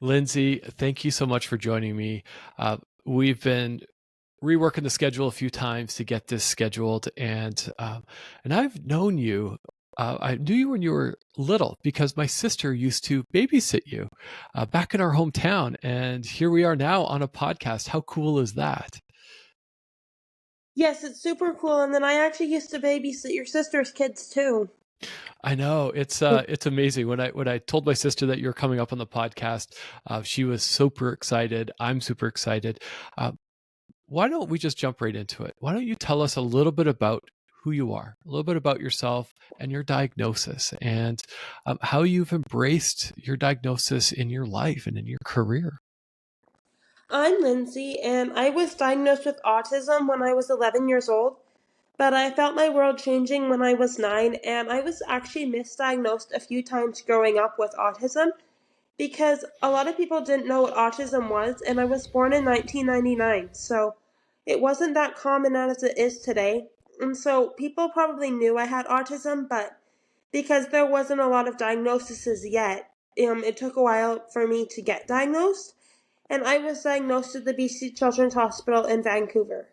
Lindsay, thank you so much for joining me. We've been reworking the schedule a few times to get this scheduled, and I've known you. I knew you when you were little because my sister used to babysit you back in our hometown, and here we are now on a podcast. How cool is that? Yes, it's super cool. And then I actually used to babysit your sister's kids too. I know it's amazing. When I told my sister that you're coming up on the podcast, she was super excited. I'm super excited. Uh, why don't we just jump right into it? Why don't you tell us a little bit about who you are, a little bit about yourself and your diagnosis, and how you've embraced your diagnosis in your life and in your career? I'm Lindsay, and I was diagnosed with autism when I was 11 years old, but I felt my world changing when I was 9, and I was actually misdiagnosed a few times growing up with autism because a lot of people didn't know what autism was, and I was born in 1999, so it wasn't that common as it is today. And so people probably knew I had autism, but because there wasn't a lot of diagnoses yet, it took a while for me to get diagnosed, and I was diagnosed at the BC Children's Hospital in Vancouver.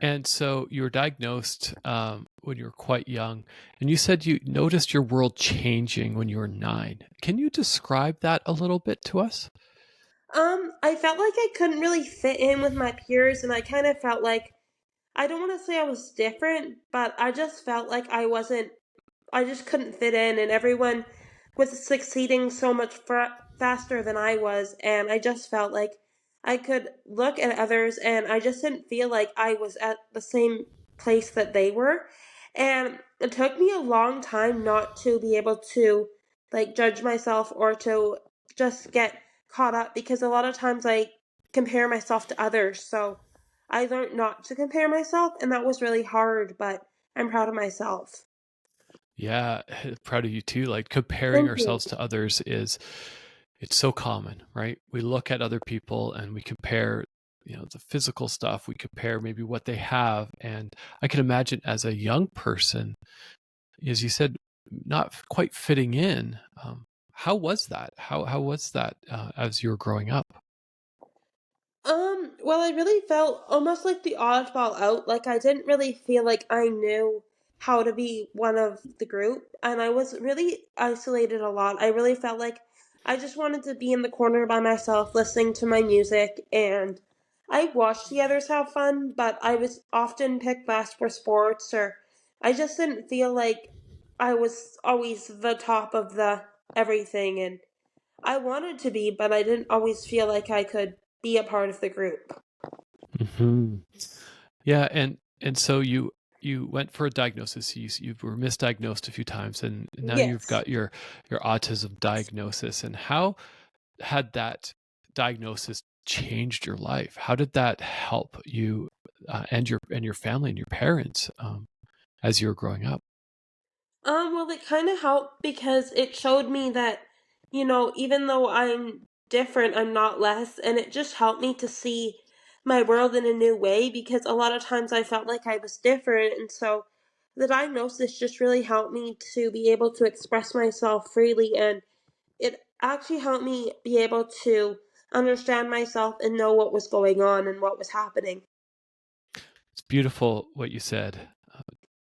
And so you were diagnosed when you were quite young, and you said you noticed your world changing when you were 9. Can you describe that a little bit to us? I felt like I couldn't really fit in with my peers, and I kind of felt like I don't want to say I was different, but I just felt like I just couldn't fit in, and everyone was succeeding so much faster than I was, and I just felt like I could look at others, and I just didn't feel like I was at the same place that they were. And it took me a long time not to be able to like judge myself or to just get caught up because a lot of times I compare myself to others. So I learned not to compare myself, and that was really hard, but I'm proud of myself. Yeah, proud of you too. Like comparing Thank you. ourselves to others is it's so common, right? We look at other people and we compare, the physical stuff, we compare maybe what they have. And I can imagine as a young person, as you said, not quite fitting in. How was that? How was that as you were growing up? Well, I really felt almost like the oddball out. Like I didn't really feel like I knew how to be one of the group, and I was really isolated a lot. I really felt like I just wanted to be in the corner by myself, listening to my music, and I watched the others have fun, but I was often picked last for sports, or I just didn't feel like I was always the top of the everything, and I wanted to be, but I didn't always feel like I could be a part of the group. Hmm. Yeah, and so you went for a diagnosis. You were misdiagnosed a few times, and now you've Yes. got your autism diagnosis. And how had that diagnosis changed your life? How did that help you and your family and your parents as you were growing up? Well, it kind of helped because it showed me that, even though I'm different, I'm not less, and it just helped me to see my world in a new way because a lot of times I felt like I was different, and so the diagnosis just really helped me to be able to express myself freely, and it actually helped me be able to understand myself and know what was going on and what was happening. It's beautiful what you said.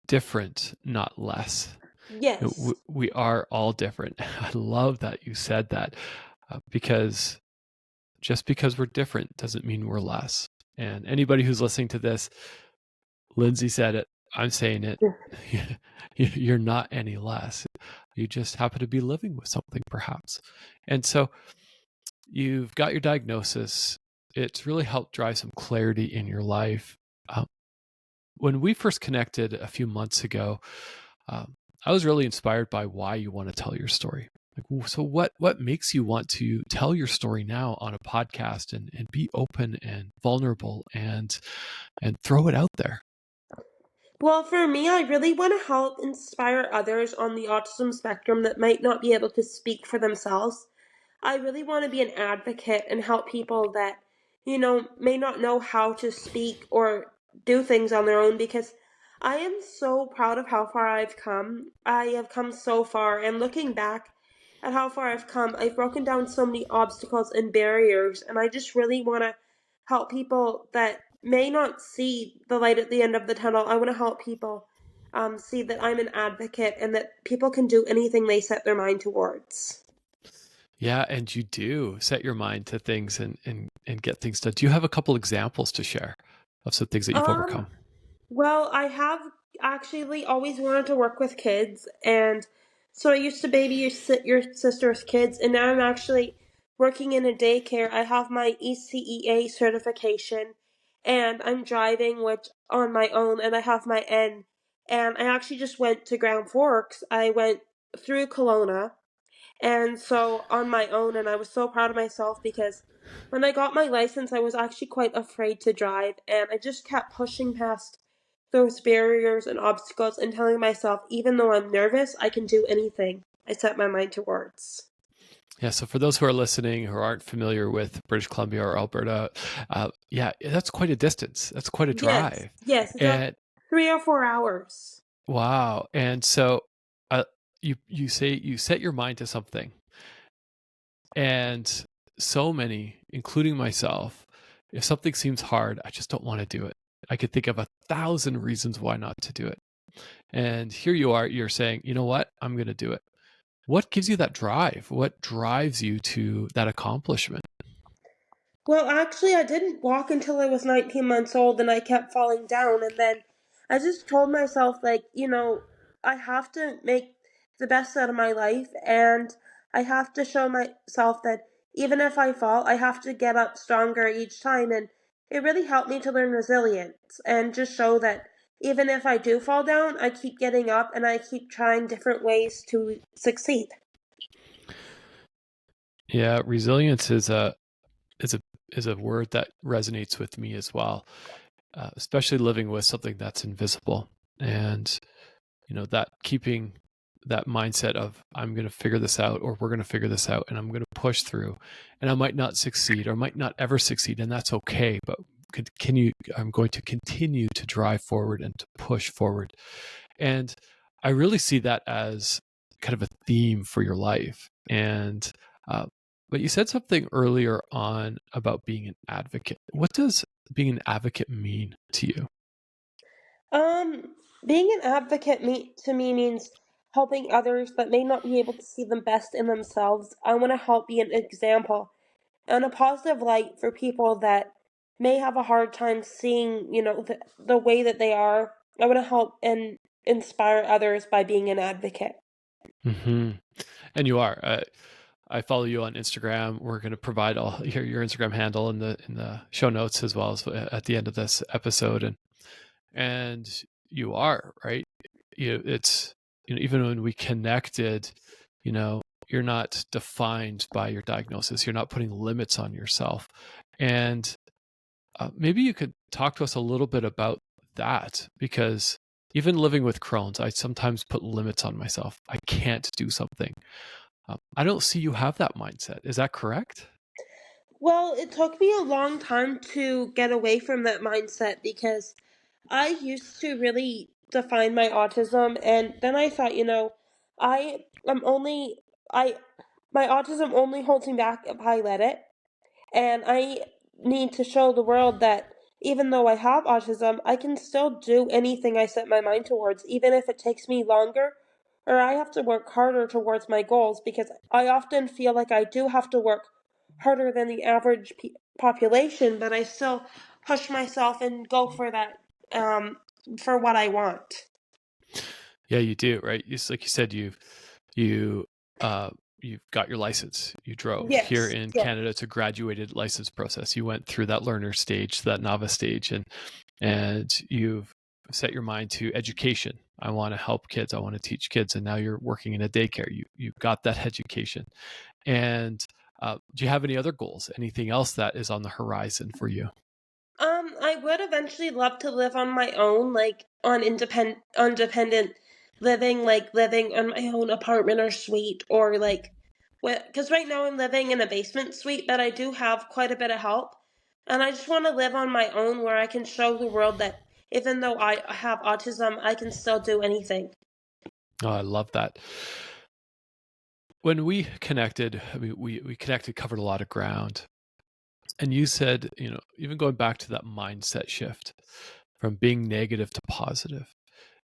Different, not less. Yes. We are all different. I love that you said that because just because we're different doesn't mean we're less. And anybody who's listening to this, Lindsay said it. I'm saying it. You're not any less. You just happen to be living with something, perhaps. And so you've got your diagnosis. It's really helped drive some clarity in your life. Um, when we first connected a few months ago, um, I was really inspired by why you want to tell your story. Like, so what makes you want to tell your story now on a podcast and be open and vulnerable and throw it out there? Well, for me, I really want to help inspire others on the autism spectrum that might not be able to speak for themselves. I really want to be an advocate and help people that, may not know how to speak or do things on their own because I am so proud of how far I've come. I have come so far, and looking back, at how far I've come. I've broken down so many obstacles and barriers, and I just really want to help people that may not see the light at the end of the tunnel. I want to help people see that I'm an advocate and that people can do anything they set their mind towards. Yeah, and you do set your mind to things and get things done. Do you have a couple examples to share of some things that you've Um, overcome? Well, I have actually always wanted to work with kids, and so I used to baby your sister's kids, and now I'm actually working in a daycare. I have my ECEA certification, and I'm driving, which on my own, and I have my N. And I actually just went to Grand Forks. I went through Kelowna, and so on my own, and I was so proud of myself because when I got my license, I was actually quite afraid to drive, and I just kept pushing past those barriers and obstacles and telling myself, even though I'm nervous, I can do anything I set my mind towards. Yeah, so for those who are listening who aren't familiar with British Columbia or Alberta, yeah, that's quite a distance. That's quite a Yes, drive. yes, it's about And 3 or 4 hours. wow. And so you say you set your mind to something, and so many, including myself, if something seems hard, I just don't want to do it. I could think of 1,000 reasons why not to do it. And here you are, you're saying, you know what? I'm going to do it. What gives you that drive? What drives you to that accomplishment? Well, actually, I didn't walk until I was 19 months old and I kept falling down. And then I just told myself, like, I have to make the best out of my life. And I have to show myself that even if I fall, I have to get up stronger each time. And it really helped me to learn resilience and just show that even if I do fall down, I keep getting up and I keep trying different ways to succeed. Yeah, resilience is a is a word that resonates with me as well, especially living with something that's invisible, and that keeping that mindset of I'm going to figure this out, or we're going to figure this out, and I'm going to push through, and I might not succeed or might not ever succeed, and that's okay. But I'm going to continue to drive forward and to push forward, and I really see that as kind of a theme for your life. And uh, but you said something earlier on about being an advocate. What does being an advocate mean to you? Um, Being an advocate to me means helping others that may not be able to see the best in themselves. I want to help be an example and a positive light for people that may have a hard time seeing, the way that they are. I want to help and inspire others by being an advocate. Hmm. And you are. I follow you on Instagram. We're going to provide all your Instagram handle in the show notes as well as at the end of this episode. And you are right. It's even when we connected, you know, you're not defined by your diagnosis. You're not putting limits on yourself. And maybe you could talk to us a little bit about that, because even living with Crohn's, I sometimes put limits on myself. I can't do something. I don't see you have that mindset. Is that correct? Well, it took me a long time to get away from that mindset because I used to really define my autism, and then I thought, I am only I my autism only holds me back if I let it, and I need to show the world that even though I have autism, I can still do anything I set my mind towards, even if it takes me longer or I have to work harder towards my goals, because I often feel like I do have to work harder than the average population, but I still push myself and go for that, um, for what I want. Yeah, you do, right? Like you said, you uh, you've got your license. You drove here Yes, in yeah. Canada. It's a graduated license process. You went through that learner stage, that novice stage, and you've set your mind to education. I want to help kids. I want to teach kids. And now you're working in a daycare. You've got that education. And do you have any other goals? Anything else that is on the horizon for you? I would eventually love to live on my own, like on independent living, like living in my own apartment or suite, or like, because right now I'm living in a basement suite, but I do have quite a bit of help, and I just want to live on my own where I can show the world that even though I have autism, I can still do anything. Oh, I love that. when we connected, I mean, we connected, covered a lot of ground. And you said, even going back to that mindset shift from being negative to positive.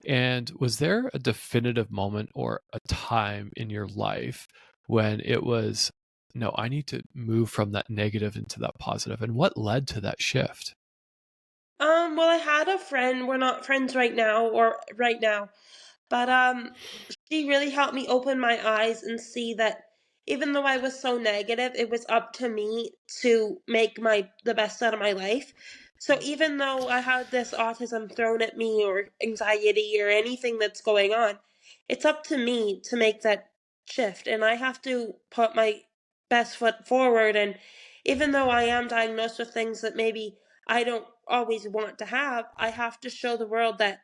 And was there a definitive moment or a time in your life when it was, no, I need to move from that negative into that positive? And what led to that shift? Well, I had a friend. We're not friends right now, but she really helped me open my eyes and see that even though I was so negative, it was up to me to make the best out of my life. So even though I had this autism thrown at me or anxiety or anything that's going on, it's up to me to make that shift, and I have to put my best foot forward. And even though I am diagnosed with things that maybe I don't always want to I have to show the world that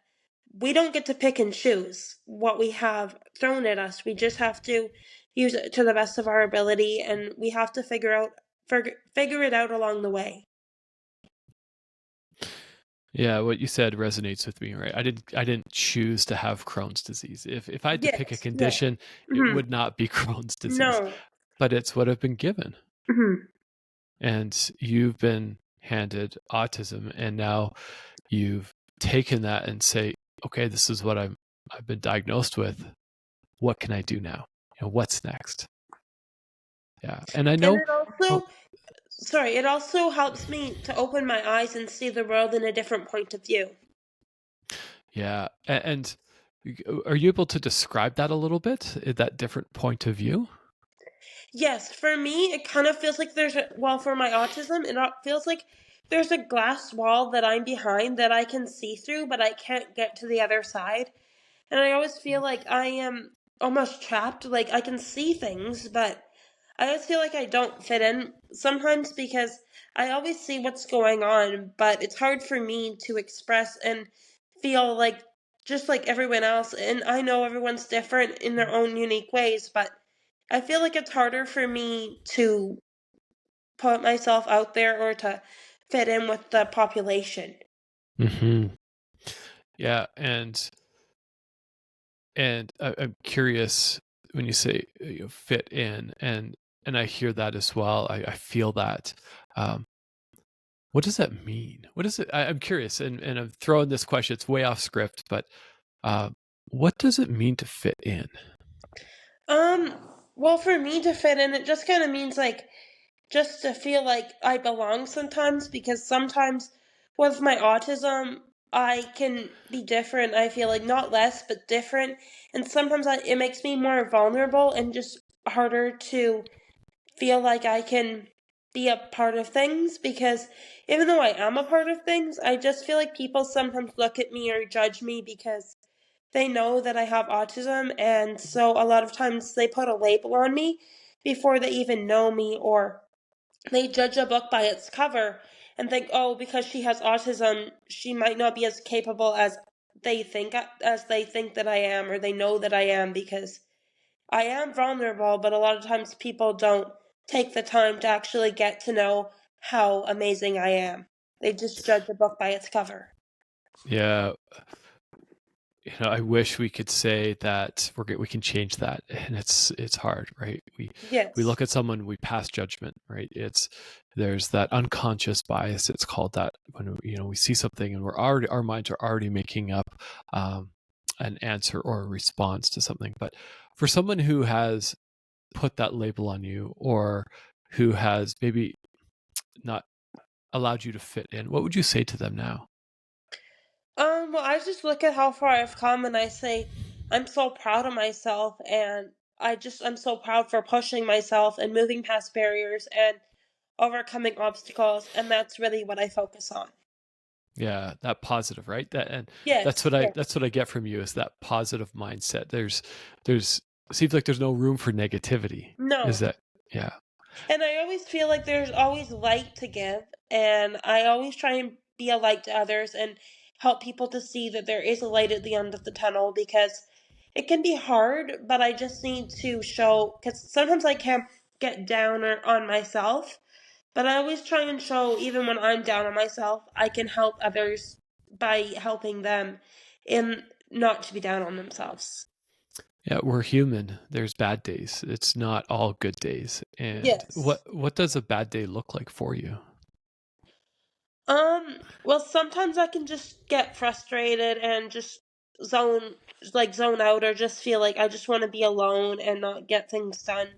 we don't get to pick and choose what we have thrown at us. We just have to use it to the best of our ability, and we have to figure it out along the way. Yeah, what you said resonates with me, right? I didn't choose to have Crohn's disease. If I had to pick a Yes, yes. condition, it Hmm. would not be Crohn's disease, No. but it's what I've been given. Hmm. And you've been handed autism, and now you've taken that and say, okay, this is what I've been diagnosed with. What can I do now? What's next? Yeah. And I And know, oh, it also helps me to open my eyes and see the world in a different point of view. yeah. And are you able to describe that a little bit, that different point of view? Yes, for me, it kind of feels like for my autism, feels like there's a glass wall that I'm behind that I can see through, but I can't get to the other side. And I always feel like I am almost trapped. Like I can see things, but I always feel like I don't fit in sometimes because I always see what's going on, but it's hard for me to express and feel like just like everyone else. And I know everyone's different in their own unique ways, but I feel like it's harder for me to put myself out there or to fit in with the population. Hmm. Yeah. And I'm curious when you say fit in, and I hear that as well. I feel that. Um, what does that mean? What is it? I'm curious, and I'm throwing this question. It's way off script, but uh, what does it mean to fit in? Um, well, for me to fit in, it just kind of means like just to feel like I belong sometimes because sometimes with my autism, I can be different. I feel like not less, but different. And sometimes it makes me more vulnerable and just harder to feel like I can be a part of things because even though I am a part of things, I just feel like people sometimes look at me or judge me because they know that I have autism, and so a lot of times they put a label on me before they even know me, or they judge a book by its cover and think, oh, because she has autism, she might not be as capable as they think that I am, or they know that I am, because I am vulnerable, but a lot of times people don't take the time to actually get to know how amazing I am. They just judge a book by its cover. Yeah, I wish we could say that we can change that, and it's hard, right? We Yes. look at someone, we pass judgment, right? There's that unconscious bias. It's called that when we see something and our minds are already making up an answer or a response to something. But for someone who has put that label on you, or who has maybe not allowed you to fit in, what would you say to them now? Well, I just look at how far I've come and I say, I'm so proud of myself, and I'm so proud for pushing myself and moving past barriers and overcoming obstacles, and that's really what I focus on. Yeah, that positive, right? That and Yes, yes. that's what I get from you, is that positive mindset. There's seems like there's no room for negativity. Is No. that yeah. And I always feel like there's always light to give, and I always try and be a light to others and help people to see that there is a light at the end of the tunnel because it can be hard, but I just need to show because sometimes I can get down on myself, but I always try and show even when I'm down on myself, I can help others by helping them and not to be down on themselves. Yeah, we're human. There's bad days. It's not all good days. And Yes. what does a bad day look like for you? Well, sometimes I can just get frustrated and just zone, zone out, or just feel like I just want to be alone and not get things done,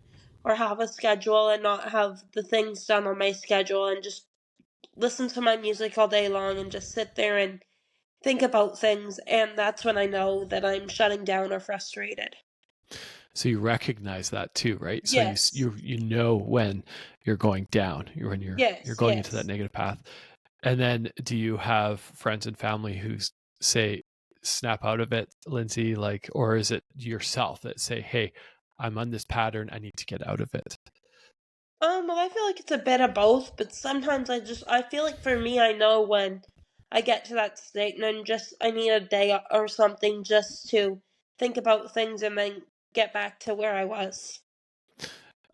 or have a schedule and not have the things done on my schedule, and just listen to my music all day long and just sit there and think about things. And that's when I know that I'm shutting down or frustrated. So you recognize that too, right? So Yes. you know when you're going down, when you're Yes, going into that yes. negative path. And then do you have friends and family who say snap out of it, Lindsay, like, or is it yourself that say, "Hey, I'm on this pattern. I need to get out of it." Well, I feel like it's a bit of both, but sometimes I feel like for me, I know when I get to that state, and I need a day or something just to think about things and then get back to where I was.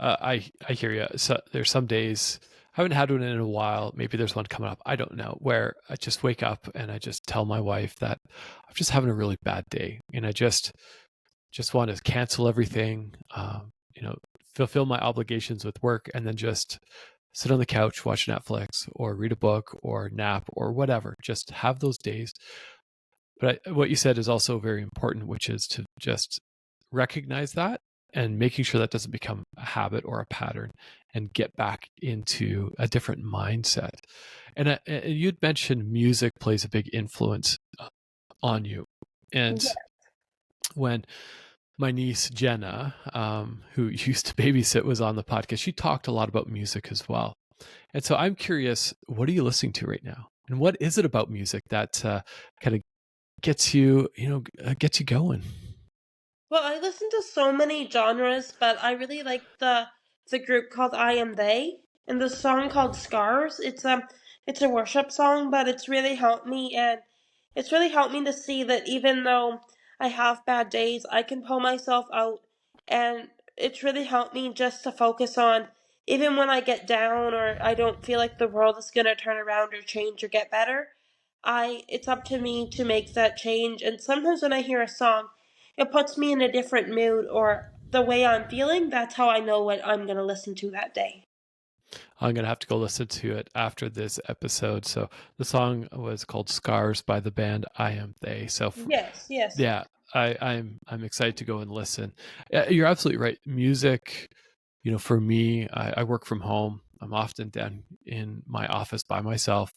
I hear you. So there's some days I haven't had one in a while. Maybe there's one coming up. I don't know, where I just wake up and I just tell my wife that I'm just having a really bad day, and I just want to cancel everything. You know, fulfill my obligations with work, and then just sit on the couch, watch Netflix, or read a book, or nap, or whatever. Just have those days. But what you said is also very important, which is to just recognize that and making sure that doesn't become a habit or a pattern, and get back into a different mindset. And you'd mentioned music plays a big influence on you. And Yeah. when my niece Jenna, who used to babysit, was on the podcast, she talked a lot about music as well. And so I'm curious, what are you listening to right now? And what is it about music that kind of gets you, gets you going? Well, I listen to so many genres, but I really like the group called I Am They, and the song called Scars. It's a worship song, but it's really helped me to see that even though I have bad days, I can pull myself out, and it's really helped me just to focus on, even when I get down or I don't feel like the world is gonna turn around or change or get better. I It's up to me to make that change, and sometimes when I hear a song, it puts me in a different mood or the way I'm feeling. That's how I know what I'm going to listen to that day. I'm going to have to go listen to it after this episode. So the song was called Scars by the band I Am They. So Yes, yes. yeah, I'm excited to go and listen. You're absolutely right. Music, for me, I work from home. I'm often down in my office by myself.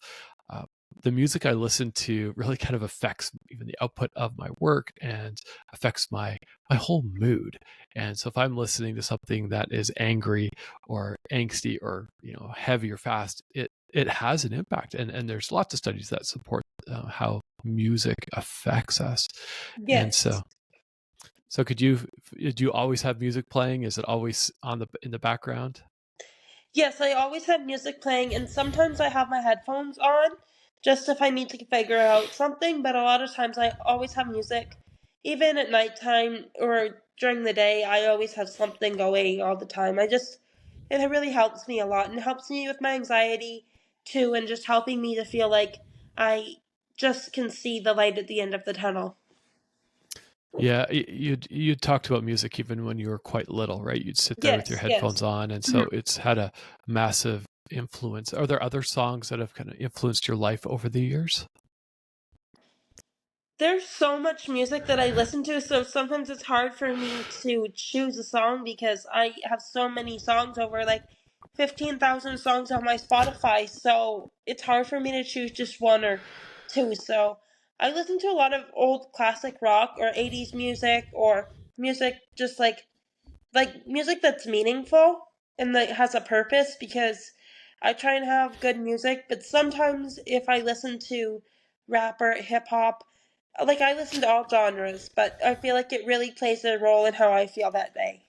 Uh, the music I listen to really kind of affects even the output of my work, and affects my whole mood. And so if I'm listening to something that is angry or angsty or heavy or fast, it has an impact. And there's lots of studies that support how music affects us. And Yes. so do you always have music playing? Is it always on the in the background? Yes, I always have music playing, and sometimes I have my headphones on just if I need to figure out something, but a lot of times I always have music. Even at nighttime or during the day, I always have something going all the time. It really helps me a lot and helps me with my anxiety too, and just helping me to feel like I just can see the light at the end of the tunnel. Yeah, you talked about music even when you were quite little, right? You'd sit there with your Yes, headphones yes. on, and so it's had a massive influence. Are there other songs that have kind of influenced your life over the years? There's so much music that I listen to, so sometimes it's hard for me to choose a song because I have so many songs, over like 15,000 songs on my Spotify, so it's hard for me to choose just one or two. So I listen to a lot of old classic rock or 80s music, or music just like music that's meaningful and that has a purpose, because I try and have good music, but sometimes if I listen to rap or hip hop, like I listen to all genres, but I feel like it really plays a role in how I feel that day.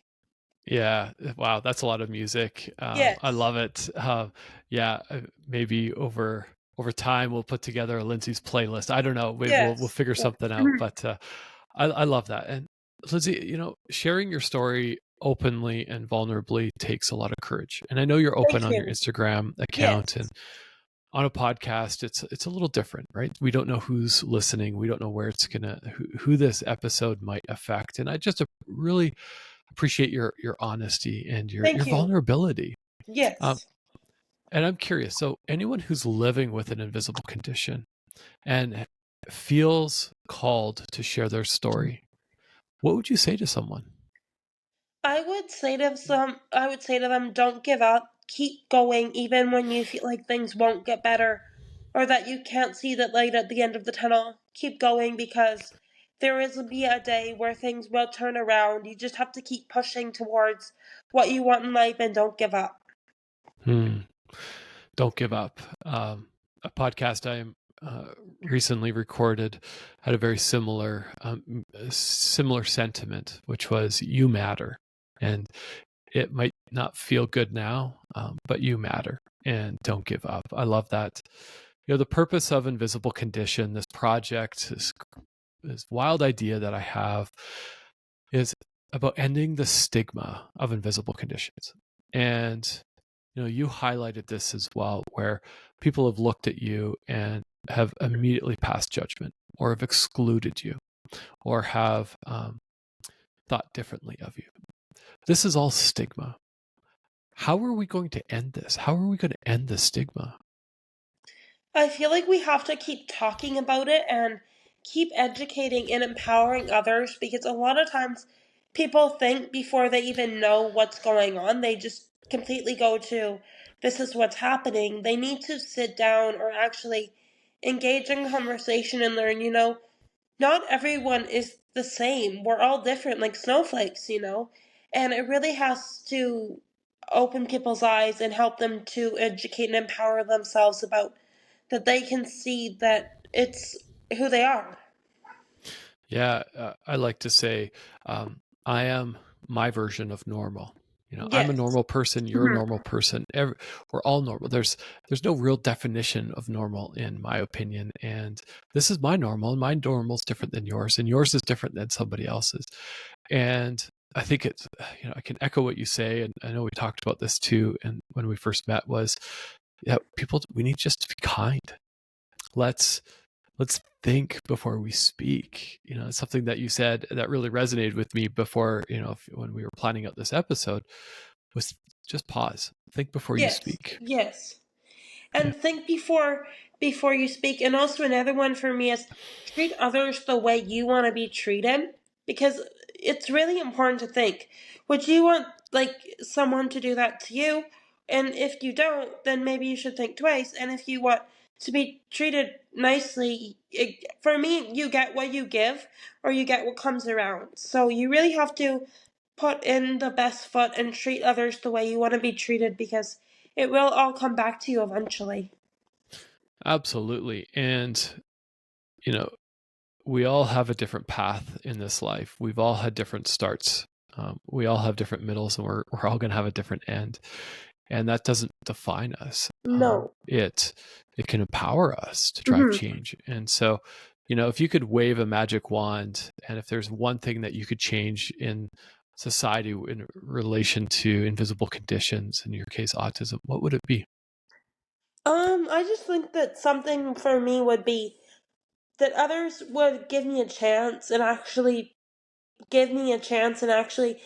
Yeah, wow, that's a lot of music. I Yes. love it. Yeah, maybe over time we'll put together a Lindsay's playlist. I don't know. We'll Yes. figure Yes. something out. Mhm. But I love that. And Lindsay, sharing your story openly and vulnerably takes a lot of courage. And I know you're open Thank on your you. Instagram account, and Yes. on a podcast, it's a little different, right? We don't know who's listening. We don't know where it's who this episode might affect. And I just really appreciate your honesty and your Thank you. vulnerability. Um, Yes. and I'm curious. So anyone who's living with an invisible condition and feels called to share their story, what would you say to someone? I would say to them, don't give up. Keep going even when you feel like things won't get better or that you can't see the light at the end of the tunnel. Keep going because there will be a day where things will turn around. You just have to keep pushing towards what you want in life and don't give up. Hmm. Don't give up. A podcast I recently recorded had a very similar sentiment, which was "You matter," and it might not feel good now, but you matter, and don't give up. I love that. The purpose of Invisible Condition, this project, this wild idea that I have, is about ending the stigma of invisible conditions. And you highlighted this as well, where people have looked at you and have immediately passed judgment, or have excluded you, or have thought differently of you. This is all stigma. How are we going to end this? How are we going to end the stigma? I feel like we have to keep talking about it and keep educating and empowering others because a lot of times people think before they even know what's going on, they just completely go to this is what's happening. They need to sit down or actually engage in conversation and learn, not everyone is the same. We're all different, like snowflakes, and it really has to open people's eyes and help them to educate and empower themselves about that they can see that it's who they are. Yeah, I like to say, I am my version of normal. I'm a Yes. normal person. You're a Mhm. normal person. We're all normal. There's no real definition of normal, in my opinion. And this is my normal, and my normal is different than yours, and yours is different than somebody else's. And I think I can echo what you say, and I know we talked about this too. And when we first met, was people, we need just to be kind. Let's think before we speak. It's something that you said that really resonated with me before, when we were planning out this episode, was just pause, think before you Yes. speak. Yes. Yeah, And think before you speak. And also another one for me is treat others the way you want to be treated, because it's really important to think, would you want like someone to do that to you? And if you don't, then maybe you should think twice. And if you want to be treated nicely, for me, you get what you give or you get what comes around. So you really have to put in the best foot and treat others the way you want to be treated, because it will all come back to you eventually. absolutely. And you know we all have a different path in this life. We've all had different starts. We all have different middles, and we're all going to have a different end. And that doesn't define us. No. It can empower us to drive Hmm. change. And so, if you could wave a magic wand, and if there's one thing that you could change in society in relation to invisible conditions, in your case autism, what would it be? I just think that something for me would be that others would give me a chance and actually give me a chance and actually,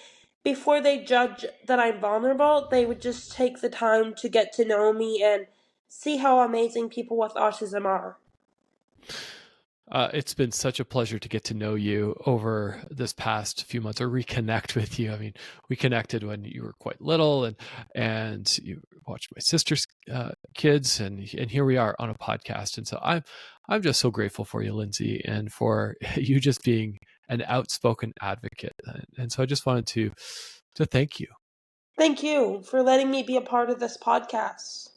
before they judge that I'm vulnerable, they would just take the time to get to know me and see how amazing people with autism are. It's been such a pleasure to get to know you over this past few months, or reconnect with you. I mean, we connected when you were quite little, and you watched my sister's kids, and here we are on a podcast. And so I'm just so grateful for you, Lindsay, and for you just being an outspoken advocate. And so I just wanted to thank you. Thank you for letting me be a part of this podcast.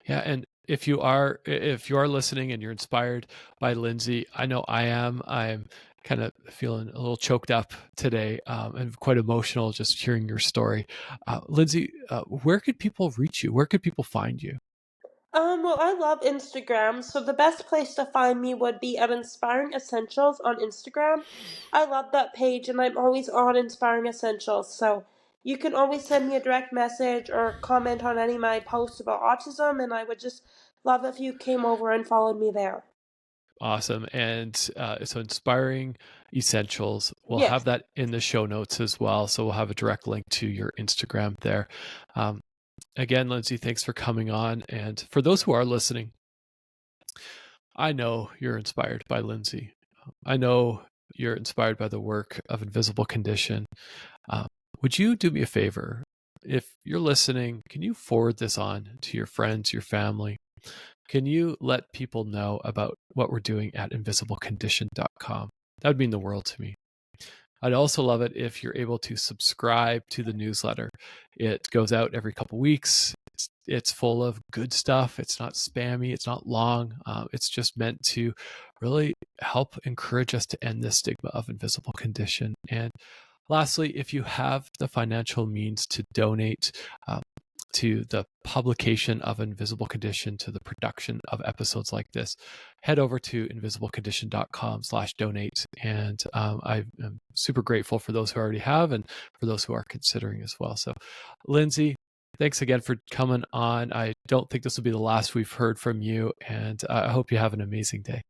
Yeah, and if you are listening and you're inspired by Lindsay, I know I am. I'm kind of feeling a little choked up today, and quite emotional just hearing your story. Lindsay, where could people reach you? Where could people find you? Well, I love Instagram, so the best place to find me would be at Inspiring Essentials on Instagram. I love that page, and I'm always on Inspiring Essentials, so you can always send me a direct message or comment on any of my posts about autism, and I would just love if you came over and followed me there. Awesome. And so Inspiring Essentials, we'll Yes. have that in the show notes as well. So we'll have a direct link to your Instagram there. Um, Again, Lindsay, thanks for coming on. And for those who are listening, I know you're inspired by Lindsay. I know you're inspired by the work of Invisible Condition. Uh, would you do me a favor? If you're listening, can you forward this on to your friends, your family? Can you let people know about what we're doing at invisiblecondition.com? That would mean the world to me. I'd also love it if you're able to subscribe to the newsletter. It goes out every couple weeks. It's full of good stuff. It's not spammy. It's not long. It's just meant to really help encourage us to end this stigma of invisible condition. And lastly, if you have the financial means to donate to the publication of Invisible Condition, to the production of episodes like this, head over to invisiblecondition.com/donate. And I am super grateful for those who already have and for those who are considering as well. So, Lindsay, thanks again for coming on. I don't think this will be the last we've heard from you, and I hope you have an amazing day.